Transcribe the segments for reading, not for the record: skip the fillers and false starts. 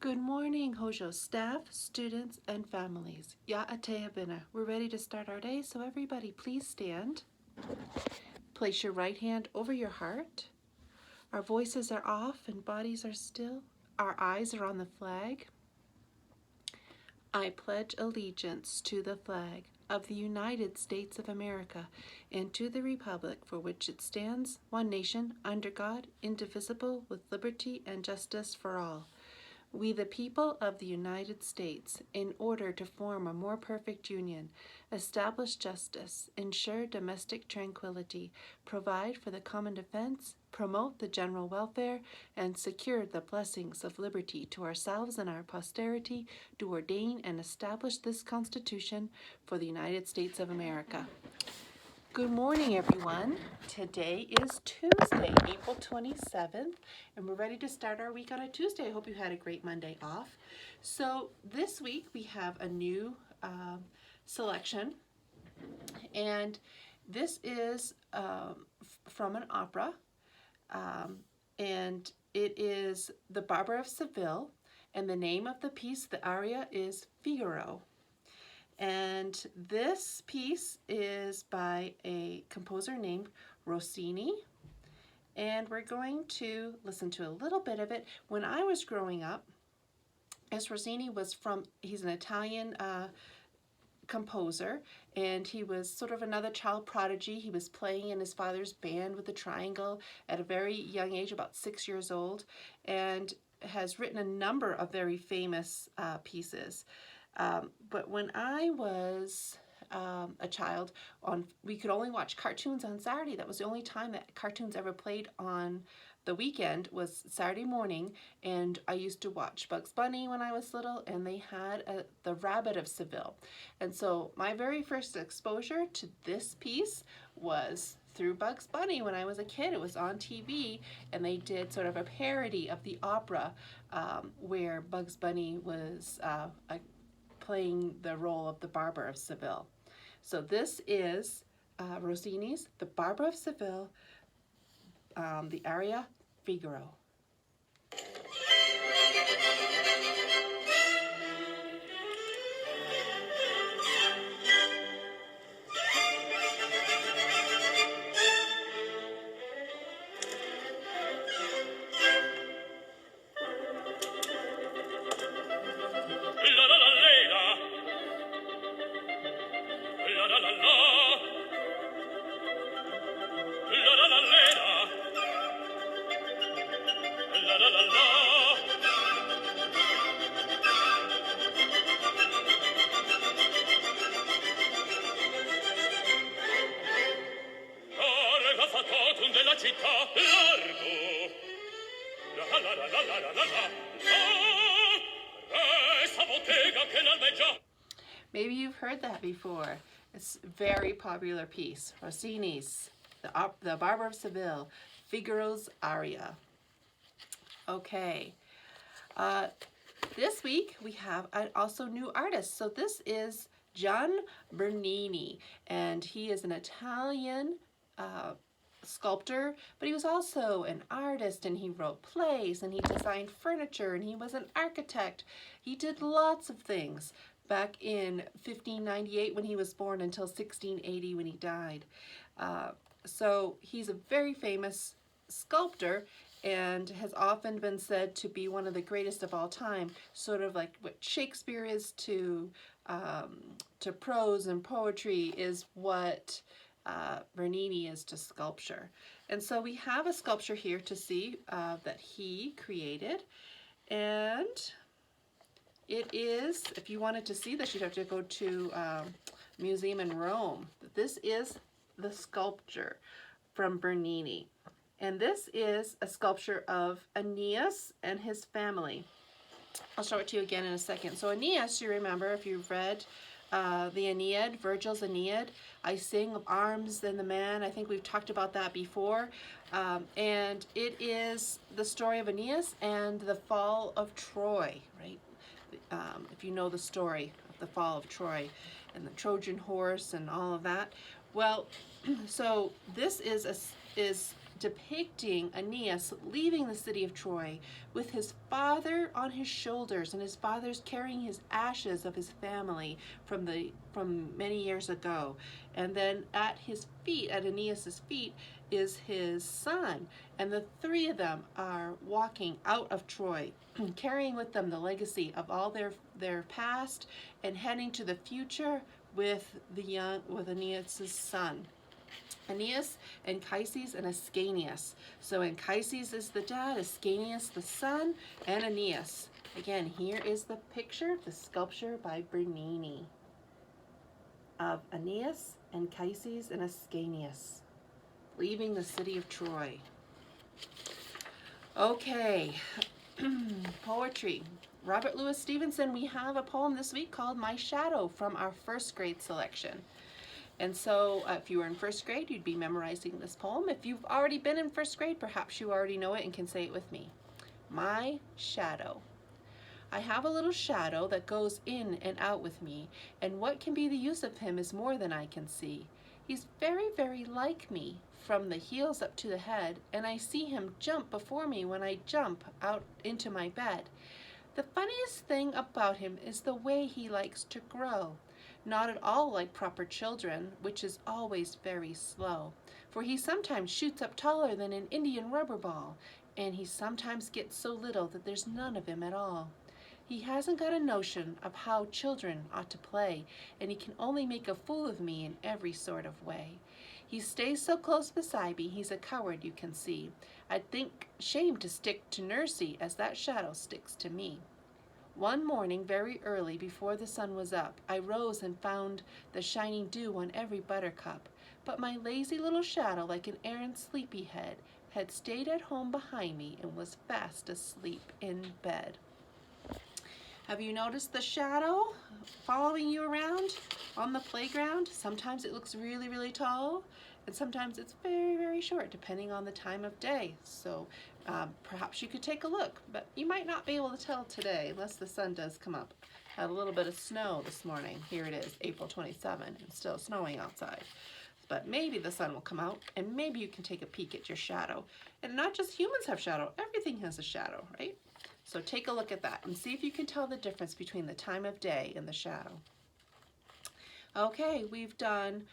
Good morning, Hojo staff, students, and families. Ya atea bina. We're ready to start our day, so everybody please stand. Place your right hand over your heart. Our voices are off and bodies are still. Our eyes are on the flag. I pledge allegiance to the flag of the United States of America and to the republic for which it stands, one nation, under God, indivisible, with liberty and justice for all. We, the people of the United States, in order to form a more perfect union, establish justice, ensure domestic tranquility, provide for the common defense, promote the general welfare, and secure the blessings of liberty to ourselves and our posterity, do ordain and establish this Constitution for the United States of America. Good morning, everyone. Today is Tuesday, April 27th, and we're ready to start our week on a Tuesday. I hope you had a great Monday off. So this week we have a new selection, and this is from an opera, and it is The Barber of Seville, and the name of the piece, the aria, is Figaro. And this piece is by a composer named Rossini, and we're going to listen to a little bit of it. When I was growing up, as Rossini he's an Italian composer, and he was sort of another child prodigy. He was playing in his father's band with the triangle at a very young age, about 6 years old, and has written a number of very famous pieces. But when I was a child, we could only watch cartoons on Saturday. That was the only time that cartoons ever played on the weekend, was Saturday morning, and I used to watch Bugs Bunny when I was little, and they had The Rabbit of Seville. And so my very first exposure to this piece was through Bugs Bunny when I was a kid. It was on TV, and they did sort of a parody of the opera where Bugs Bunny was playing the role of the Barber of Seville. So this is Rossini's The Barber of Seville, the aria Figaro. Maybe you've heard that before. It's a very popular piece. Rossini's The Barber of Seville, Figaro's aria. Okay. This week we have also new artists. So this is Gian Bernini, and he is an Italian sculptor, but he was also an artist, and he wrote plays, and he designed furniture, and he was an architect. He did lots of things back in 1598 when he was born until 1680 when he died. So he's a very famous sculptor and has often been said to be one of the greatest of all time, sort of like what Shakespeare is to prose and poetry is what Bernini is to sculpture. And so we have a sculpture here to see that he created, and it is, if you wanted to see this, you'd have to go to a museum in Rome. This is the sculpture from Bernini. And this is a sculpture of Aeneas and his family. I'll show it to you again in a second. So Aeneas, you remember, if you've read the Aeneid, Virgil's Aeneid, I sing of arms and the man. I think we've talked about that before. And it is the story of Aeneas and the fall of Troy, right? If you know the story of the fall of Troy and the Trojan horse and all of that. Well, so this is depicting Aeneas leaving the city of Troy with his father on his shoulders, and his father's carrying his ashes of his family from many years ago. And then at his feet, at Aeneas's feet, is his son, and the three of them are walking out of Troy, carrying with them the legacy of all their past and heading to the future with Aeneas's son. Aeneas, Anchises, and Ascanius. So Anchises is the dad, Ascanius the son, and Aeneas. Again, here is the picture, the sculpture by Bernini of Aeneas, Anchises, and Ascanius leaving the city of Troy. Okay, poetry. Robert Louis Stevenson, we have a poem this week called My Shadow from our first grade selection. And so if you were in first grade, you'd be memorizing this poem. If you've already been in first grade, perhaps you already know it and can say it with me. My shadow. I have a little shadow that goes in and out with me, and what can be the use of him is more than I can see. He's very, very like me, from the heels up to the head, and I see him jump before me when I jump out into my bed. The funniest thing about him is the way he likes to grow. Not at all like proper children, which is always very slow, for he sometimes shoots up taller than an Indian rubber ball, and he sometimes gets so little that there's none of him at all. He hasn't got a notion of how children ought to play, and he can only make a fool of me in every sort of way. He stays so close beside me, he's a coward, you can see. I'd think shame to stick to Nursey as that shadow sticks to me. One morning, very early, before the sun was up, I rose and found the shining dew on every buttercup. But my lazy little shadow, like an errant sleepyhead, had stayed at home behind me and was fast asleep in bed. Have you noticed the shadow following you around on the playground? Sometimes it looks really, really tall, and sometimes it's very, very short, depending on the time of day. So perhaps you could take a look, but you might not be able to tell today unless the sun does come up. Had a little bit of snow this morning. Here it is, April 27, and still snowing outside. But maybe the sun will come out, and maybe you can take a peek at your shadow. And not just humans have shadow, everything has a shadow, right? So take a look at that and see if you can tell the difference between the time of day and the shadow. Okay, we've done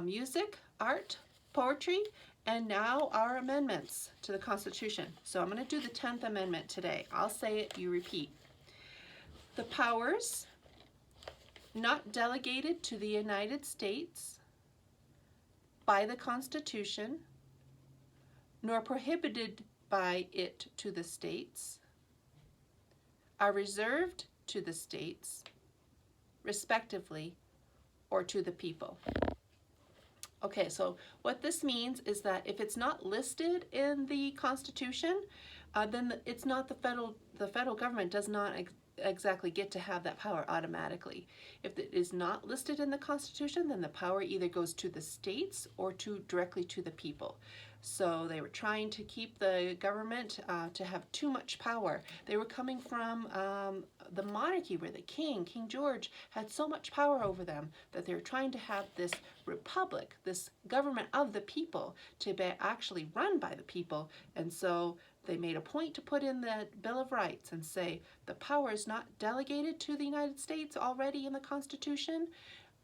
music, art, poetry, and now our amendments to the Constitution. So I'm going to do the 10th Amendment today. I'll say it, you repeat. The powers not delegated to the United States by the Constitution, nor prohibited by it to the states, are reserved to the states, respectively, or to the people. Okay, so what this means is that if it's not listed in the Constitution, then it's not the federal government does not exactly get to have that power automatically. If it is not listed in the Constitution, then the power either goes to the states or directly to the people. So they were trying to keep the government to have too much power. They were coming from the monarchy where the King George, had so much power over them that they were trying to have this republic, this government of the people, to be actually run by the people. And so they made a point to put in the Bill of Rights and say the powers not delegated to the United States already in the Constitution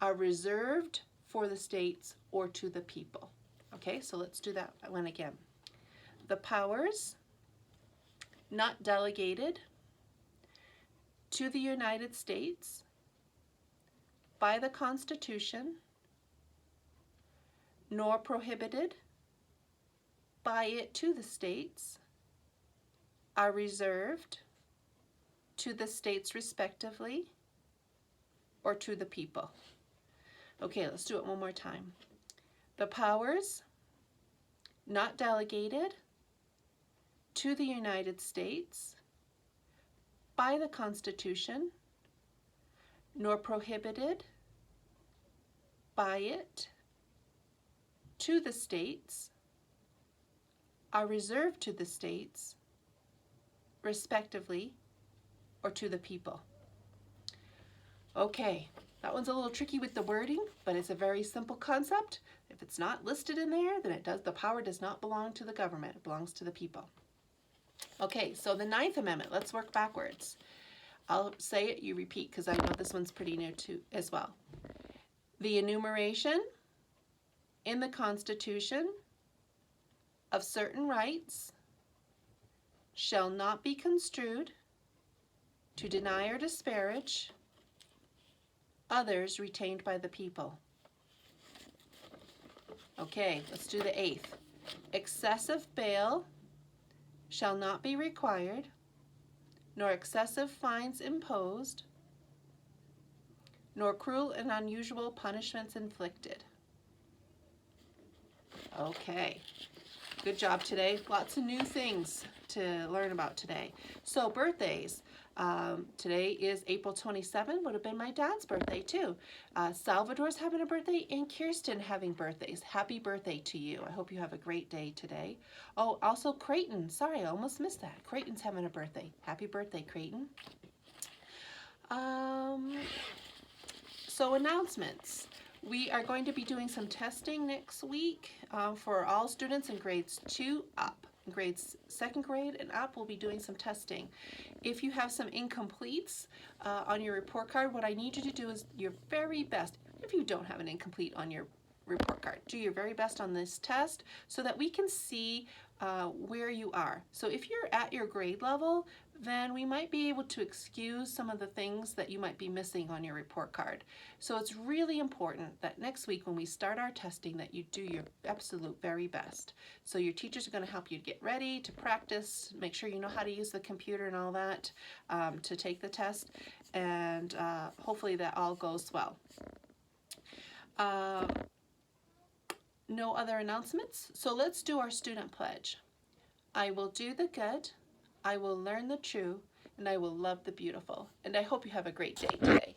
are reserved for the states or to the people. Okay, so let's do that one again. The powers not delegated to the United States by the Constitution, nor prohibited by it to the states, are reserved to the states respectively or to the people. Okay, let's do it one more time. The powers not delegated to the United States by the Constitution, nor prohibited by it to the states, are reserved to the states, respectively, or to the people. Okay, That one's a little tricky with the wording, but it's a very simple concept. If it's not listed in there, then the power does not belong to the government. It belongs to the people. Okay, so the 9th Amendment, let's work backwards. I'll say it, you repeat, because I know this one's pretty new too as well. The enumeration in the Constitution of certain rights shall not be construed to deny or disparage others retained by the people. Okay, let's do the 8th. Excessive bail shall not be required, nor excessive fines imposed, nor cruel and unusual punishments inflicted. Okay, good job today. Lots of new things to learn about today. So birthdays. Today is April 27, would have been my dad's birthday too. Salvador's having a birthday and Kirsten having birthdays. Happy birthday to you. I hope you have a great day today. Oh, also Creighton. Sorry, I almost missed that. Creighton's having a birthday. Happy birthday, Creighton. So announcements. We are going to be doing some testing next week for all students in grades 2 up. In grades 2nd grade and up, we'll be doing some testing. If you have some incompletes on your report card, what I need you to do is your very best. If you don't have an incomplete on your report card, do your very best on this test so that we can see where you are. So if you're at your grade level, then we might be able to excuse some of the things that you might be missing on your report card. So it's really important that next week when we start our testing that you do your absolute very best. So your teachers are going to help you get ready to practice, make sure you know how to use the computer and all that to take the test, and hopefully that all goes well. No other announcements? So let's do our student pledge. I will do the good, I will learn the true, and I will love the beautiful. And I hope you have a great day today.